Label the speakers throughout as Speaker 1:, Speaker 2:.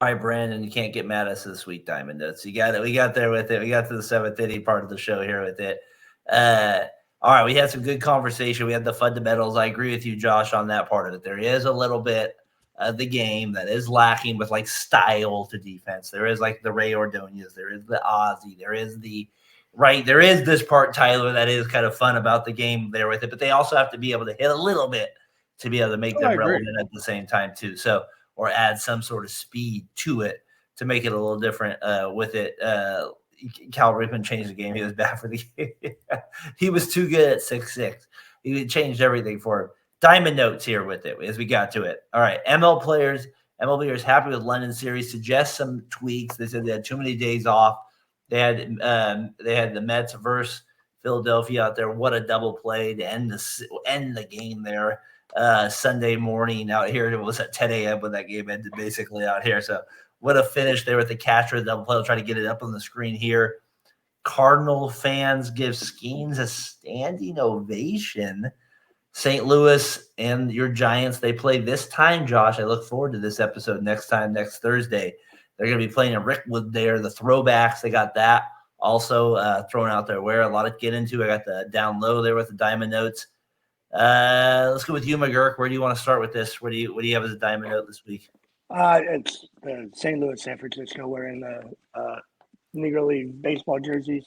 Speaker 1: All right, Brandon, you can't get mad at us this week, Diamond Notes. You got it. We got there with it. We got to the seventh inning part of the show here with it. All right, we had some good conversation. We had the fundamentals. I agree with you, Josh, on that part of it. There is a little bit of the game that is lacking with like style to defense. There is like the Ray Ordonez. There is the Ozzy. There is there is this part, Tyler, that is kind of fun about the game there with it. But they also have to be able to hit a little bit to be able to make them relevant at the same time too. So, or add some sort of speed to it to make it a little different with it. Cal Rickman changed the game. He was bad for the game. He was too good at 6'6". He changed everything for him. Diamond Notes here with it as we got to it. All right, MLBers happy with London series. Suggest some tweaks. They said they had too many days off. They had the Mets versus Philadelphia out there. What a double play to end the game there. Sunday morning out here. It was at 10 a.m. when that game ended, basically out here. So what a finish there with the catcher. The double play. I'll try to get it up on the screen here. Cardinal fans give Skenes a standing ovation. St. Louis and your Giants, they play this time, Josh. I look forward to this episode next Thursday. They're going to be playing in Rickwood there. The throwbacks, they got that also thrown out there. Where a lot to get into. I got the down low there with the Diamond Notes. Let's go with you, McGurk. Where do you want to start with this? What do you have as a Diamond Note this week?
Speaker 2: It's the St. Louis, San Francisco. Wearing the Negro League baseball jerseys.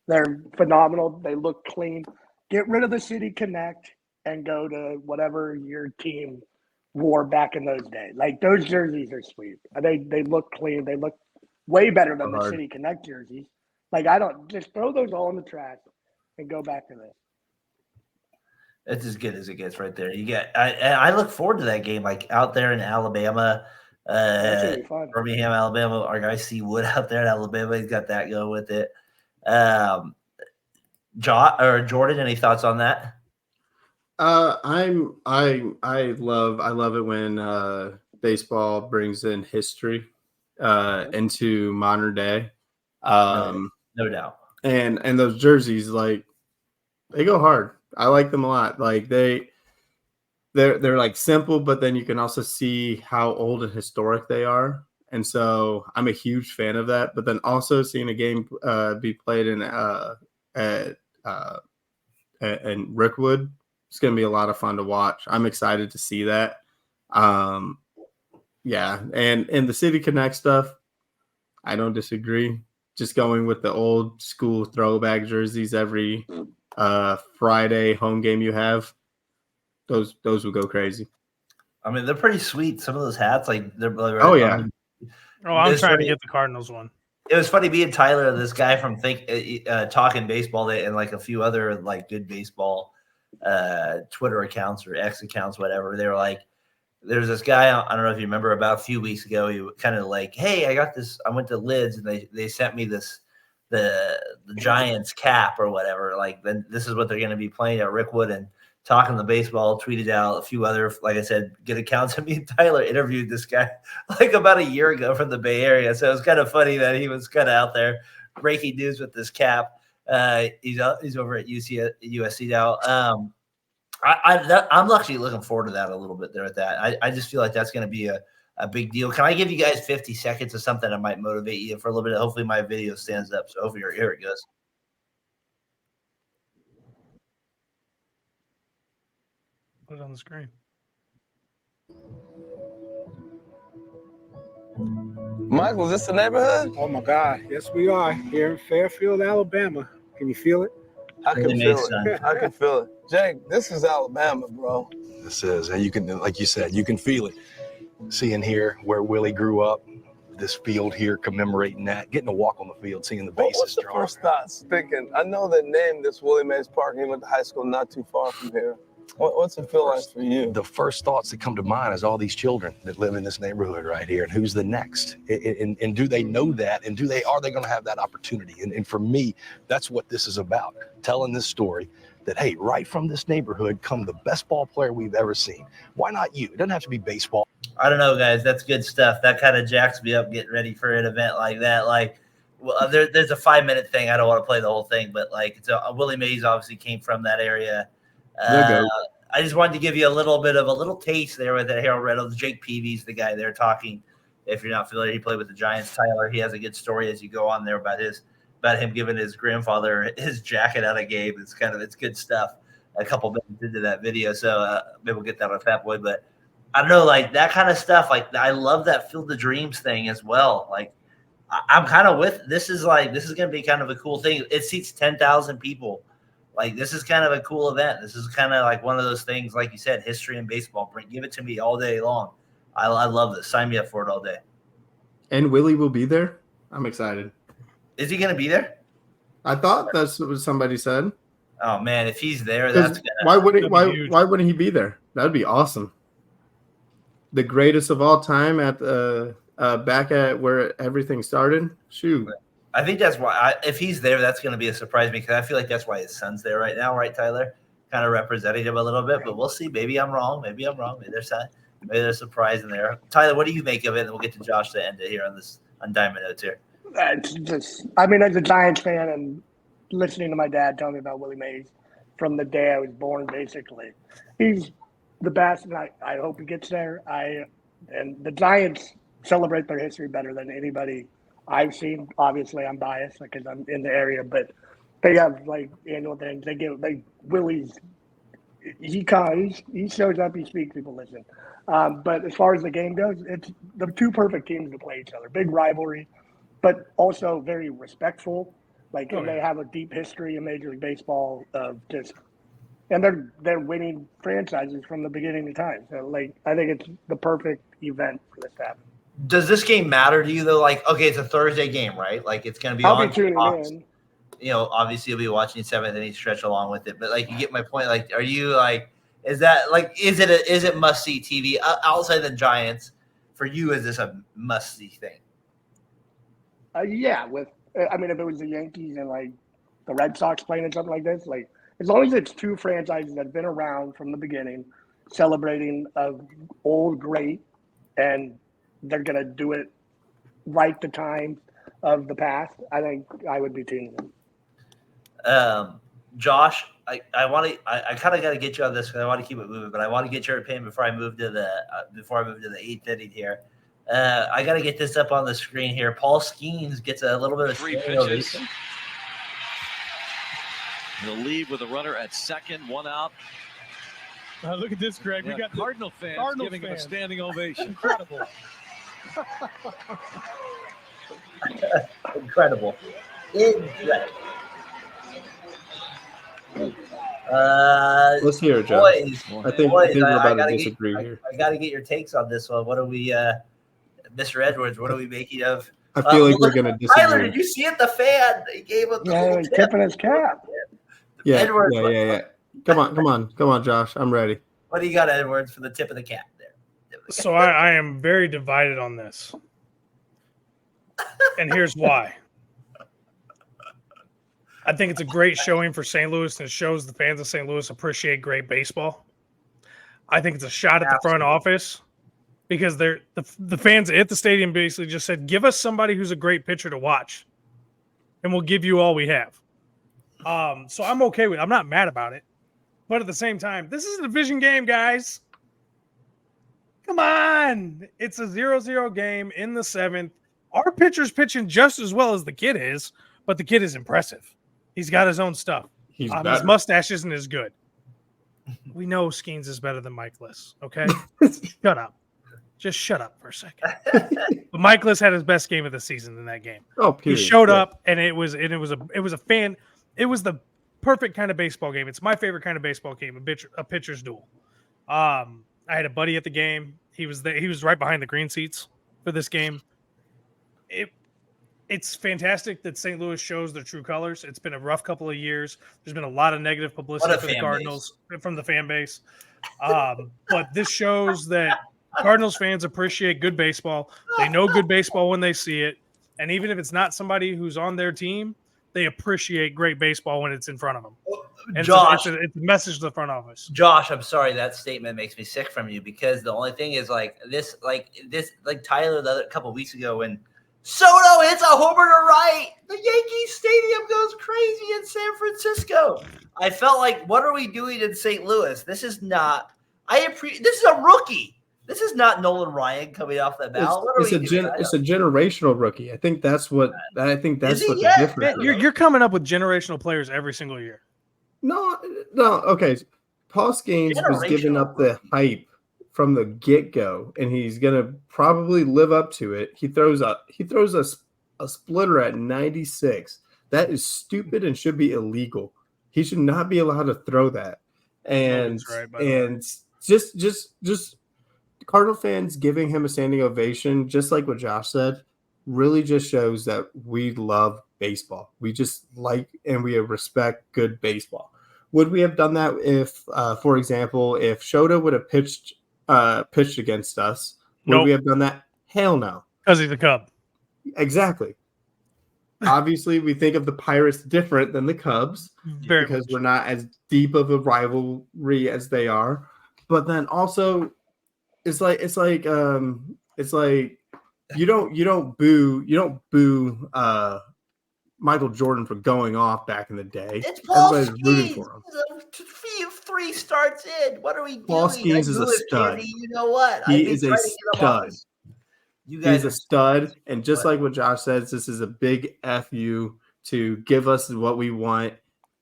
Speaker 2: They're phenomenal. They look clean. Get rid of the City Connect and go to whatever your team wore back in those days. Like, those jerseys are sweet. They look clean. They look way better than the City Connect jerseys. Like, I don't just throw those all in the trash and go back to this.
Speaker 1: It's as good as it gets right there. You get. I look forward to that game, like out there in Alabama, Birmingham, Alabama. Our guy C Wood out there in Alabama, he's got that going with it. Jordan, any thoughts on that?
Speaker 3: I love it when baseball brings in history into modern day.
Speaker 1: No doubt.
Speaker 3: And those jerseys, like, they go hard. I like them a lot. Like, they're like simple, but then you can also see how old and historic they are. And so I'm a huge fan of that. But then also seeing a game be played in Rickwood, it's going to be a lot of fun to watch. I'm excited to see that. Yeah. And the City Connect stuff, I don't disagree. Just going with the old school throwback jerseys every Friday home game you have, those will go crazy.
Speaker 1: I mean, they're pretty sweet. Some of those hats, like they're
Speaker 3: oh yeah.
Speaker 4: I'm trying to get the Cardinals one.
Speaker 1: It was funny being Tyler, this guy from Talking Baseball, and like a few other like good baseball Twitter accounts or X accounts, whatever. They were like, there's this guy, I don't know if you remember, about a few weeks ago, he kind of like, hey, I got this. I went to Lids and they sent me this. The Giants cap or whatever, like, then this is what they're going to be playing at Rickwood. And Talking the Baseball tweeted out a few other, like I said, good accounts. Me and Tyler interviewed this guy like about a year ago from the Bay Area, so it was kind of funny that he was kind of out there breaking news with this cap. He's over at USC now. I'm actually looking forward to that a little bit there at that. I just feel like that's going to be a big deal. Can I give you guys 50 seconds of something that might motivate you for a little bit? Hopefully my video stands up. So here it goes.
Speaker 4: Put it on the screen.
Speaker 5: Michael, is this the neighborhood?
Speaker 6: Oh my God. Yes, we are here in Fairfield, Alabama. Can you feel it?
Speaker 5: I can feel it. I can feel it. Jake, this is Alabama, bro.
Speaker 7: This is, and you can, like you said, you can feel it. Seeing here where Willie grew up, this field here commemorating that, getting to walk on the field, seeing the bases
Speaker 5: What's the
Speaker 7: drawn.
Speaker 5: first thoughts thinking? I know they named this Willie Mays Park. He went to high school not too far from here. What's it feel like for you?
Speaker 7: The first thoughts that come to mind is all these children that live in this neighborhood right here, and who's the next? And do they know that? And are they going to have that opportunity? And for me, that's what this is about, telling this story that, hey, right from this neighborhood come the best ball player we've ever seen. Why not you? It doesn't have to be baseball.
Speaker 1: I don't know, guys. That's good stuff. That kind of jacks me up getting ready for an event like that. Like, well, there's a 5-minute thing. I don't want to play the whole thing, but like, Willie Mays obviously came from that area. I just wanted to give you a little taste there with that. Harold Reynolds, Jake Peavy's the guy there talking If you're not familiar, he played with the Giants. Tyler, he has a good story as you go on there about him giving his grandfather his jacket at a game. It's good stuff. A couple minutes into that video, so maybe we'll get that on Fat Boy. But I don't know, like that kind of stuff. Like I love that Field of Dreams thing as well. Like I'm kind of with this is going to be kind of a cool thing. It seats 10,000 people. Like this is kind of a cool event. This is kind of like one of those things, like you said, history in baseball. Give it to me all day long. I love this. Sign me up for it all day.
Speaker 3: And Willie will be there. I'm excited.
Speaker 1: Is he going to be there?
Speaker 3: I thought that's what somebody said.
Speaker 1: Oh man, if he's there, that's gonna.
Speaker 3: Why wouldn't he be there? That'd be awesome. The greatest of all time at back at where everything started. Shoot.
Speaker 1: I think that's why. If he's there, that's going to be a surprise because I feel like that's why his son's there right now, right, Tyler? Kind of representing him a little bit, but we'll see. Maybe I'm wrong. Maybe there's surprise in there. Tyler, what do you make of it? And we'll get to Josh to end it here on Diamond Notes here.
Speaker 2: It's just, I mean, as a Giants fan and listening to my dad tell me about Willie Mays from the day I was born, basically, he's the best, and I hope he gets there. And the Giants celebrate their history better than anybody I've seen. Obviously, I'm biased because I'm in the area, but they have like annual things. They give Willie's. He shows up, he speaks, people listen. But as far as the game goes, it's the two perfect teams to play each other. Big rivalry, but also very respectful. Like they have a deep history in Major League Baseball of just, and they're winning franchises from the beginning of time. So like I think it's the perfect event for this to happen.
Speaker 1: Does this game matter to you though? Like, okay, it's a Thursday game, right? Like it's going to be
Speaker 2: I'll
Speaker 1: on
Speaker 2: be tuning
Speaker 1: Fox.
Speaker 2: in.
Speaker 1: You know, obviously you'll be watching seventh inning stretch along with it, but like you get my point. Like, are you like, is it must see TV outside the Giants for you? Is this a must see thing?
Speaker 2: Yeah, if it was the Yankees and like the Red Sox playing in something like this, like as long as it's two franchises that have been around from the beginning, celebrating of old great, and they're gonna do it right the time of the past, I think I would be tuning in.
Speaker 1: Josh, I kind of got to get you on this because I want to keep it moving, but I want to get your opinion before I move to the eighth inning here. I got to get this up on the screen here. Paul Skenes gets a little bit of
Speaker 8: 3 pitches. He'll leave with a runner at second, 1 out.
Speaker 4: Look at this, Greg.
Speaker 8: Yeah,
Speaker 4: We got
Speaker 8: Cardinal fans giving him a standing ovation.
Speaker 4: Incredible.
Speaker 1: Incredible.
Speaker 3: Let's hear it, Joe. I think we're about to disagree here.
Speaker 1: I got to get your takes on this one. What are we, Mr. Edwards? What are we making of?
Speaker 3: I feel like we're going to disagree.
Speaker 1: Tyler, did you see it? The fan he gave him the
Speaker 2: tipping his cap.
Speaker 3: Yeah,
Speaker 1: Edwards,
Speaker 3: yeah. Come on, Josh. I'm ready.
Speaker 1: What do you got, Edwards, for the tip of the cap there?
Speaker 4: So I am very divided on this. And here's why. I think it's a great showing for St. Louis, and it shows the fans of St. Louis appreciate great baseball. I think it's a shot at the front office because the fans at the stadium basically just said, give us somebody who's a great pitcher to watch, and we'll give you all we have. So I'm okay with it. I'm not mad about it. But at the same time, this is a division game, guys. Come on. It's a 0-0 game in the 7th. Our pitcher's pitching just as well as the kid is, but the kid is impressive. He's got his own stuff. His mustache isn't as good. We know Skenes is better than Mike Liss, okay? Shut up. Just shut up for a second. But Mike Liss had his best game of the season in that game.
Speaker 3: Oh, period.
Speaker 4: He showed up, and it was the perfect kind of baseball game. It's my favorite kind of baseball game, a pitcher's duel. I had a buddy at the game. He was there. He was right behind the green seats for this game. It's fantastic that St. Louis shows their true colors. It's been a rough couple of years. There's been a lot of negative publicity for the Cardinals from the fan base. But this shows that Cardinals fans appreciate good baseball. They know good baseball when they see it. And even if it's not somebody who's on their team, they appreciate great baseball when it's in front of them. And
Speaker 1: Josh,
Speaker 4: it's a message to the front office.
Speaker 1: Josh, I'm sorry that statement makes me sick from you because the only thing is like Tyler a couple of weeks ago when Soto hits a homer to right, the Yankees stadium goes crazy in San Francisco. I felt like, what are we doing in St. Louis? This is not. This is a rookie. This is not Nolan Ryan coming off the mound. What are
Speaker 3: It's
Speaker 1: we
Speaker 3: a
Speaker 1: doing?
Speaker 3: it's a generational rookie. I think that's what
Speaker 1: Is he?
Speaker 3: the
Speaker 1: Yeah.
Speaker 3: difference.
Speaker 4: Man, you're coming up with generational players every single year.
Speaker 3: No. Okay. Paul Skenes was giving up the hype from the get-go, and he's gonna probably live up to it. He throws a splitter at 96. That is stupid and should be illegal. He should not be allowed to throw that. And
Speaker 4: right, by the way.
Speaker 3: and just Cardinal fans giving him a standing ovation, just like what Josh said, really just shows that we love baseball. We just like and we respect good baseball. Would we have done that if, for example, if Shota would have pitched against us? Would
Speaker 4: Nope.
Speaker 3: we have done that? Hell no.
Speaker 4: Because he's a Cub.
Speaker 3: Exactly. Obviously, we think of the Pirates different than the Cubs
Speaker 4: Very
Speaker 3: because
Speaker 4: much.
Speaker 3: we're not as deep of a rivalry as they are. But then also, it's like you don't boo Michael Jordan for going off back in the day.
Speaker 1: It's Paul
Speaker 3: Everybody's rooting
Speaker 1: Skenes.
Speaker 3: for him.
Speaker 1: Three starts in. What are we doing?
Speaker 3: Paul Skenes is a
Speaker 1: I do it,
Speaker 3: stud.
Speaker 1: Kenny. You know what?
Speaker 3: He
Speaker 1: I've been
Speaker 3: is a
Speaker 1: trying to get him off
Speaker 3: stud.
Speaker 1: this. You guys
Speaker 3: He's a stud, and just like what Josh says, this is a big FU to give us what we want.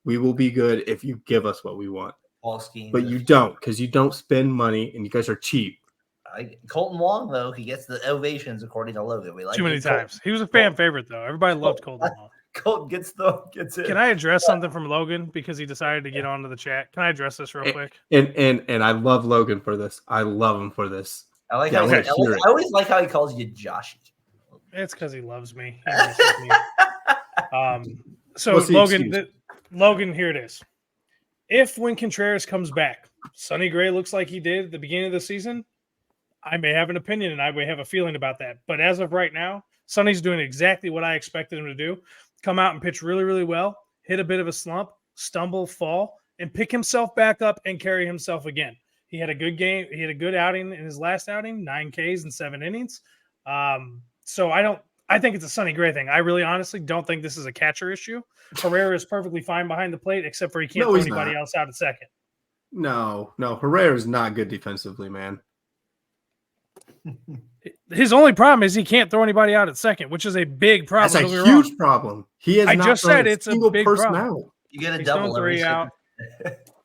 Speaker 3: We will be good if you give us what we want,
Speaker 1: Paul Skenes.
Speaker 3: but you don't because you don't spend money and you guys are cheap.
Speaker 1: Colton Wong, though, he gets the ovations according to Logan. We like
Speaker 4: Too many
Speaker 1: it.
Speaker 4: times. He was a fan favorite, though. Everybody loved Colton Wong.
Speaker 1: Colton gets it.
Speaker 4: Can I address something from Logan because he decided to get onto the chat? Can I address this real quick?
Speaker 3: And I love Logan for this. I love him for this.
Speaker 1: I like
Speaker 3: Yeah,
Speaker 1: how
Speaker 3: I wanna hear it.
Speaker 1: I always like how he calls you Joshy.
Speaker 4: It's because he loves me. He misses me. So
Speaker 3: What's the
Speaker 4: Logan,
Speaker 3: excuse?
Speaker 4: Logan, here it is. If when Contreras comes back, Sonny Gray looks like he did at the beginning of the season, I may have an opinion and I may have a feeling about that. But as of right now, Sonny's doing exactly what I expected him to do. Come out and pitch really, really well, hit a bit of a slump, stumble, fall, and pick himself back up and carry himself again. He had a good game. He had a good outing in his last outing, 9 Ks in 7 innings. So I think it's a Sonny Gray thing. I really honestly don't think this is a catcher issue. Herrera is perfectly fine behind the plate, except for he can't throw
Speaker 3: he's
Speaker 4: anybody
Speaker 3: not.
Speaker 4: else out at second.
Speaker 3: No, Herrera is not good defensively, man.
Speaker 4: His only problem is he can't throw anybody out at second, which is a big problem.
Speaker 3: That's a
Speaker 4: Don't get me wrong.
Speaker 3: huge problem. He has
Speaker 4: I
Speaker 3: not
Speaker 4: just
Speaker 3: thrown
Speaker 4: said it's a
Speaker 3: single
Speaker 4: big
Speaker 3: person
Speaker 4: problem.
Speaker 3: out.
Speaker 1: You get a
Speaker 4: He's
Speaker 1: double
Speaker 4: thrown 3
Speaker 1: every
Speaker 4: out.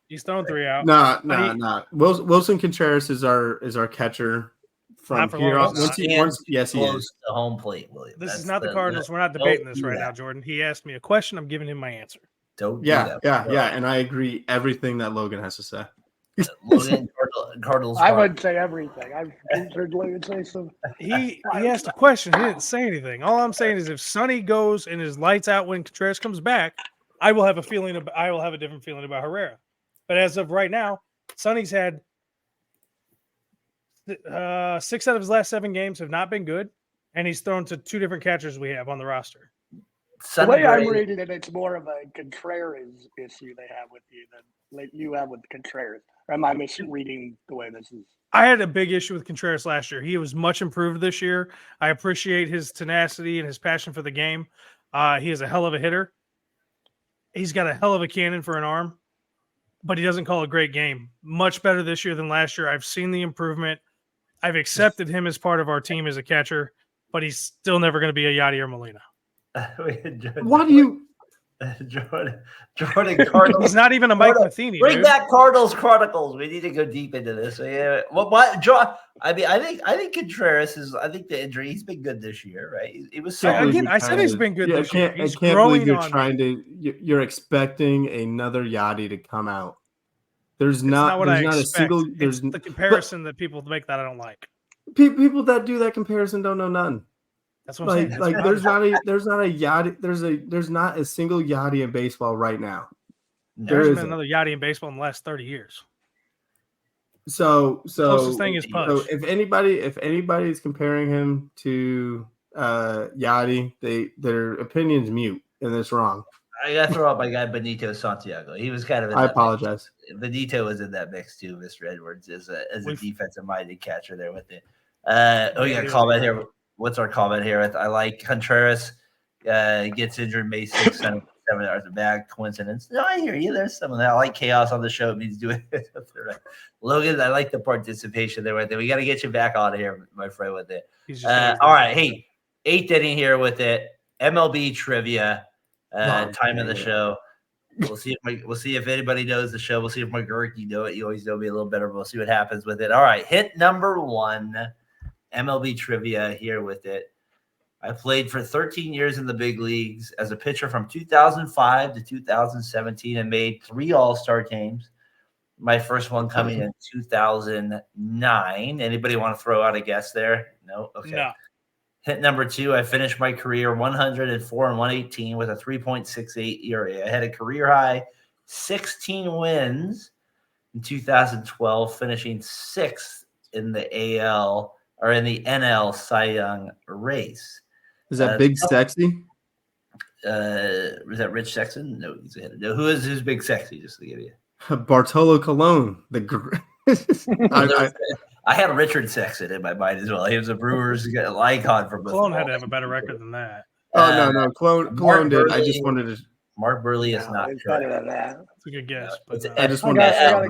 Speaker 4: He's thrown 3 out.
Speaker 3: Nah. Wilson Contreras is our catcher from
Speaker 4: Not for
Speaker 3: here
Speaker 4: long.
Speaker 3: on. Yes, he
Speaker 1: close
Speaker 3: is.
Speaker 1: to home plate, William.
Speaker 4: This
Speaker 1: That's
Speaker 4: is not the Cardinals. We're not debating this
Speaker 1: do
Speaker 4: right
Speaker 1: that.
Speaker 4: now, Jordan. He asked me a question. I'm giving him my answer.
Speaker 1: Don't do
Speaker 3: Yeah,
Speaker 1: that.
Speaker 3: and I agree everything that Logan has to say.
Speaker 1: Logan, Cardinals.
Speaker 2: I wouldn't say everything. I've heard Logan say some.
Speaker 4: He asked a question. He didn't say anything. All I'm saying is if Sonny goes and his lights out when Contreras comes back, I will have a different feeling about Herrera. But as of right now, Sonny's had 6 out of his last 7 games have not been good, and he's thrown to 2 different catchers we have on the roster.
Speaker 2: The way I'm reading it, it's more of a Contreras issue they have with you than like you have with Contreras. Or am I misreading the way this is?
Speaker 4: I had a big issue with Contreras last year. He was much improved this year. I appreciate his tenacity and his passion for the game. He is a hell of a hitter. He's got a hell of a cannon for an arm, but he doesn't call a great game. Much better this year than last year. I've seen the improvement. I've accepted him as part of our team as a catcher, but he's still never going to be a Yadier Molina.
Speaker 3: Why do you?
Speaker 1: Jordan Cardinals.
Speaker 4: He's not even a Mike Matheny.
Speaker 1: Bring
Speaker 4: Dude.
Speaker 1: back Cardinals Chronicles. We need to go deep into this. So, yeah. I think Contreras is. I think the injury. He's been good this year, right? He was
Speaker 4: Yeah,
Speaker 1: solid.
Speaker 4: again, I said he's been good this year.
Speaker 3: I
Speaker 4: He's
Speaker 3: can't
Speaker 4: growing
Speaker 3: believe you're
Speaker 4: on
Speaker 3: trying
Speaker 4: me.
Speaker 3: to. You're expecting another Yachty to come out. There's
Speaker 4: It's
Speaker 3: not.
Speaker 4: what
Speaker 3: There's
Speaker 4: I
Speaker 3: not
Speaker 4: expect.
Speaker 3: a single.
Speaker 4: It's
Speaker 3: There's
Speaker 4: the comparison that people make that I don't like.
Speaker 3: people that do that comparison don't know none.
Speaker 4: That's what I'm saying.
Speaker 3: Like there's not a Yachty. There's not a single Yachty in baseball right now.
Speaker 4: There's
Speaker 3: There
Speaker 4: been
Speaker 3: isn't.
Speaker 4: another Yachty in baseball in the last 30 years.
Speaker 3: So
Speaker 4: Closest thing is
Speaker 3: so
Speaker 4: Pudge.
Speaker 3: if anybody is comparing him to Yachty, their opinion's mute and it's wrong.
Speaker 1: I got to throw out my guy Benito Santiago. He was kind of.
Speaker 3: I apologize.
Speaker 1: Mix. Benito was in that mix too. Mr. Edwards as a defensive minded catcher there with it. We got a comment here. What's our comment here? I like Contreras gets injured May 6th, 7 hours a bad coincidence. No, I hear you. There's some of that. I like chaos on the show. It means doing it. Logan, I like the participation there with it. We got to get you back on here, my friend, with it. All right. Hey, 8th inning here with it. MLB trivia time of the show. We'll see if anybody knows the show. We'll see if McGurk, you know it. You always know me a little better. But we'll see what happens with it. All right. Hit number 1. MLB trivia here with it. I played for 13 years in the big leagues as a pitcher from 2005 to 2017 and made 3 All-Star games. My first one coming in 2009. Anybody want to throw out a guess there? No? Okay.
Speaker 4: No.
Speaker 1: Hit number 2, I finished my career 104 and 118 with a 3.68 ERA. I had a career high 16 wins in 2012, finishing 6th in the AL or in the NL Cy Young race.
Speaker 3: Is that Big Sexy?
Speaker 1: Was that Rich Sexton? No, he's a hitter. No, who's Big Sexy? Just to give you.
Speaker 3: Bartolo Colon.
Speaker 1: I had Richard Sexton in my mind as well. He was a Brewers icon for both.
Speaker 4: Cologne had to have a better record than that.
Speaker 3: Oh no, Cologne did. I just wanted to.
Speaker 1: Mark Burley is not
Speaker 2: it's
Speaker 1: correct.
Speaker 2: better than that.
Speaker 4: It's a good guess. But
Speaker 3: I just wanted
Speaker 2: to.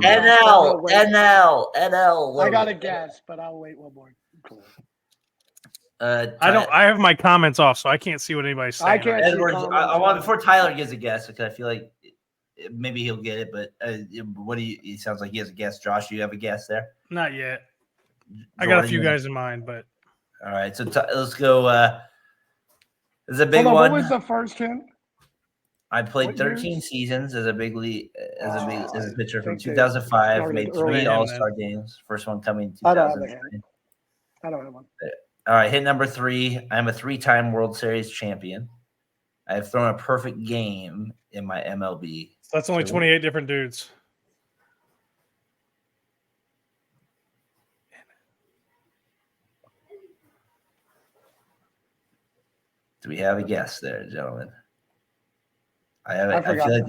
Speaker 1: NL.
Speaker 2: I got a guess, but I'll wait one more. Cool.
Speaker 4: I have my comments off, so I can't see what anybody's saying.
Speaker 2: I can't.
Speaker 1: Edwards, I want before Tyler gives a guess because I feel like maybe he'll get it. But what do you? It sounds like he has a guess. Josh, do you have a guess there?
Speaker 4: Not yet. I got a few guys in mind, but
Speaker 1: all right. So let's go. There's a big
Speaker 2: one.
Speaker 1: one.
Speaker 2: What was the first hint?
Speaker 1: I played 13 seasons as a big league as a pitcher from 2005. Made 3 All-Star games. First one coming in 2009.
Speaker 2: I don't have one.
Speaker 1: All right, hit number 3. I'm a 3-time World Series champion. I have thrown a perfect game in my MLB.
Speaker 4: So that's only 28 different dudes.
Speaker 1: Do we have a guess there, gentlemen? I feel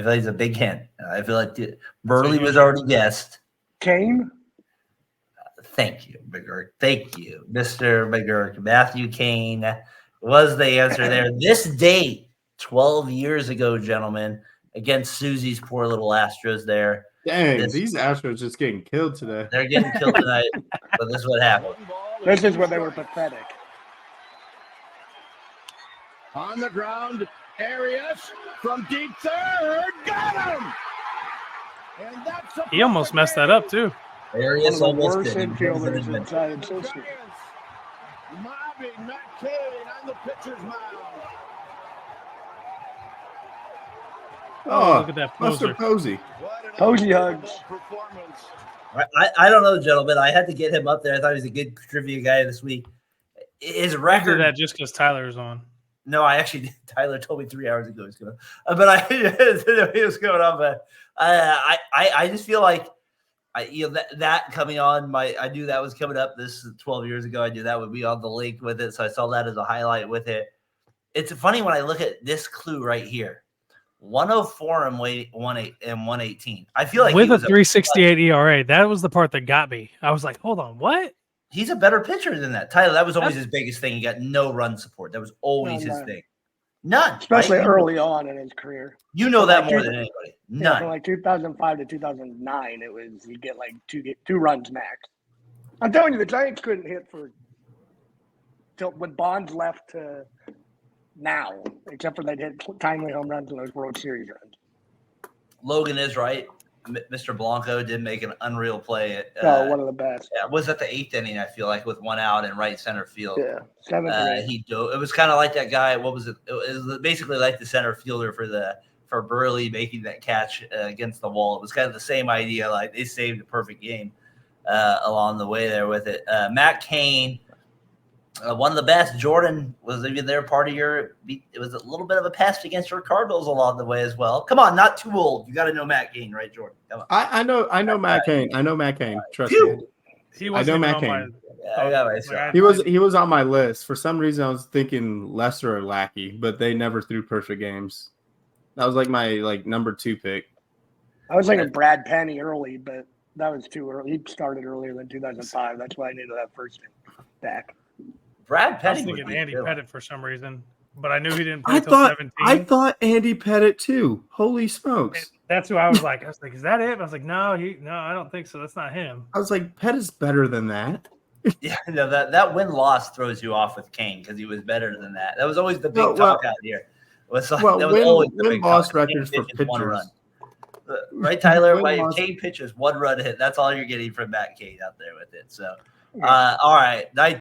Speaker 1: like it's a big hint. I feel like Burley was already guessed.
Speaker 2: Kane?
Speaker 1: Thank you, McGurk. Thank you, Mr. McGurk. Matthew Kane was the answer there. This date, 12 years ago, gentlemen, against Susie's poor little Astros there.
Speaker 3: Dang, these Astros just getting killed today.
Speaker 1: They're getting killed tonight, but this is what happened.
Speaker 2: This is when they were pathetic.
Speaker 9: On the ground, Arias from deep third, got him! And that's
Speaker 4: he almost messed that up, too.
Speaker 1: Arias almost
Speaker 2: worst
Speaker 1: did.
Speaker 2: infielders in Giants history.
Speaker 9: Mobbing Matt Cain on the pitcher's mound.
Speaker 3: Oh,
Speaker 4: look at that poser.
Speaker 3: Mr. Posey.
Speaker 2: Posey hugs.
Speaker 1: I don't know, gentlemen. I had to get him up there. I thought he was a good trivia guy this week. His
Speaker 4: I did
Speaker 1: record.
Speaker 4: that just because Tyler's on.
Speaker 1: No, I actually did. Tyler told me 3 hours ago he's going. But I didn't know he was going on. But I just feel like that coming on. I knew that was coming up. This 12 years ago. I knew that would be on the link with it, so I saw that as a highlight with it. It's funny when I look at this clue right here. 104 and 118. I feel like
Speaker 4: with a 3.68 ERA. That was the part that got me. I was like, hold on, what?
Speaker 1: He's a better pitcher than that. Tyler, that was always his biggest thing. He got no run support. That was always his thing. None.
Speaker 2: Especially early on in his career.
Speaker 1: You know that more than anybody. None.
Speaker 2: From like 2005 to 2009, it was you get like two runs max. I'm telling you, the Giants couldn't hit till when Bonds left to now, except for they'd hit timely home runs in those World Series runs.
Speaker 1: Logan is right. Mr. Blanco did make an unreal play at
Speaker 2: one of the best.
Speaker 1: Yeah, was at the 8th inning, I feel like, with 1 out in right center field.
Speaker 2: Yeah, 7th.
Speaker 1: He dove. It was kind of like that guy. What was it? It was basically like the center fielder for Burley making that catch against the wall. It was kind of the same idea. Like they saved a perfect game along the way there with it. Matt Cain, one of the best. Jordan was even there part of your. It was a little bit of a pass against your Cardinals along the way as well. Come on, not too old. You got to know Matt Cain, right, Jordan? Come on.
Speaker 3: I know Matt Cain. I know Matt Cain. Trust me.
Speaker 4: I know Matt
Speaker 3: Cain.
Speaker 1: He
Speaker 3: was on my list. For some reason, I was thinking Lester or Lackey, but they never threw perfect games. That was like my number 2 pick.
Speaker 2: I was thinking Brad Penny early, but that was too early. He started earlier than 2005. That's why I needed that first back.
Speaker 1: Brad Penny.
Speaker 4: I was thinking Andy Pettit for some reason. but I knew he didn't play
Speaker 3: I
Speaker 4: until
Speaker 3: thought
Speaker 4: 17.
Speaker 3: Andy Pettit too. Holy smokes!
Speaker 4: That's who I was like. Is that it? I was like, no, I don't think so. That's not him.
Speaker 3: I was like, Pettit's better than that.
Speaker 1: Yeah, no, that win-loss throws you off with Kane because he was better than that. That was always the big
Speaker 3: Well,
Speaker 1: talk out here. It was like,
Speaker 3: well,
Speaker 1: that was always the big
Speaker 3: win-loss
Speaker 1: talk.
Speaker 3: records
Speaker 1: Kane
Speaker 3: for
Speaker 1: pitches one run.
Speaker 3: pitchers.
Speaker 1: Right, Tyler?
Speaker 3: Win-loss-
Speaker 1: Kane pitches one run hit. That's all you're getting from Matt Kane out there with it. So, all right. Nice